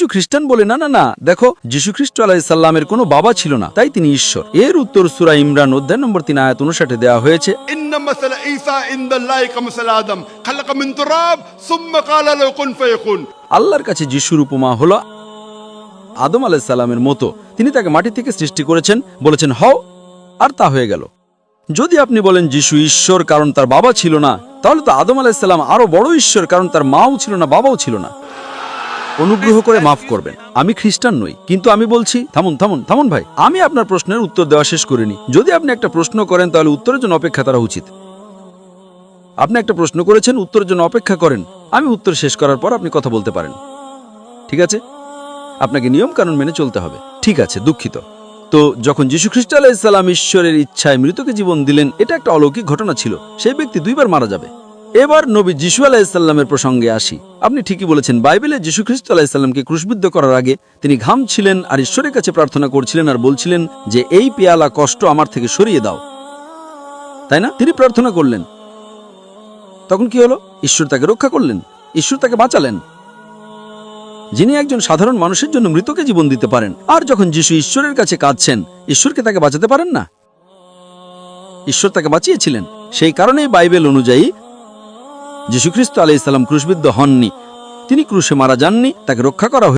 কিছু খ্রিস্টান বলে না না না, দেখো যীশু খ্রিস্ট আলাইহিস সালামের কোনো বাবা ছিল না, তাই তিনি ঈশ্বর। এর উত্তর সূরা ইমরান অধ্যায় নম্বর 3 আয়াত 59 দেওয়া হয়েছে, ইন্না মাসালা ঈসা ইনদাল্লাহি কামাসালা আদম খালাকা মিন তুরাব সুম্মা ক্বালা লাহু কুন ফায়াকুন। আল্লাহর কাছে যিশুর উপমা হলো আদম আলাইহিস সালামের মতো। তিনি তাকে মাটি থেকে সৃষ্টি করেছেন, বলেছেন হও, আর তা হয়ে গেল। যদি আপনি বলেন যিশু ঈশ্বর কারণ তার বাবা ছিল না, তাহলে তো আদম আলাইহিস সালাম আরো বড় ঈশ্বর, কারণ তার মাও ছিল না, বাবাও ছিল না। অনুগ্রহ করে মাফ করবেন, আমি খ্রিস্টান নই, কিন্তু আমি বলছি থামুন থামুন থামুন ভাই, আমি আপনার প্রশ্নের উত্তর দেওয়া শেষ করিনি। যদি আপনি একটা প্রশ্ন করেন তাহলে উত্তরের জন্য অপেক্ষা করা উচিত। আপনি একটা প্রশ্ন করেছেন, উত্তরের জন্য অপেক্ষা করেন, আমি উত্তর শেষ করার পর আপনি কথা বলতে পারেন, ঠিক আছে? আপনাকে নিয়ম কানুন মেনে চলতে হবে, ঠিক আছে? দুঃখিত। তো যখন যীশু খ্রিস্ট আলাইহিস সালাম ঈশ্বরের ইচ্ছায় মৃতকে জীবন দিলেন, এটা একটা অলৌকিক ঘটনা ছিল। সেই ব্যক্তি 2 বার মারা যাবে। এবার নবী যীশু আলাইহিস সালামের প্রসঙ্গে আসি। আপনি ঠিকই বলেছেন, বাইবেলে যীশু খ্রিস্ট আলাইহিস সালামকে ক্রুশবিদ্ধ করার আগে তিনি ঘামছিলেন আর ঈশ্বরের কাছে প্রার্থনা করছিলেন আর বলছিলেন যে এই পেয়ালা কষ্ট আমার থেকে সরিয়ে দাও, তাই না? তিনি প্রার্থনা করলেন, তখন কি হলো? ঈশ্বর তাকে রক্ষা করলেন, ঈশ্বর তাকে বাঁচালেন। যিনি একজন সাধারণ মানুষের জন্য মৃতকে জীবন দিতে পারেন, আর যখন যিশু ঈশ্বরের কাছে কাঁদছেন, ঈশ্বরকে তাকে বাঁচাতে পারেন না? ঈশ্বর তাকে বাঁচিয়েছিলেন। সেই কারণেই বাইবেল অনুযায়ী যীশু খ্রিস্ট আলাইহিস সালাম ক্রুশবিদ্ধ হননি, তিনি ক্রুশে মারা যাননি, তাকে রক্ষা করা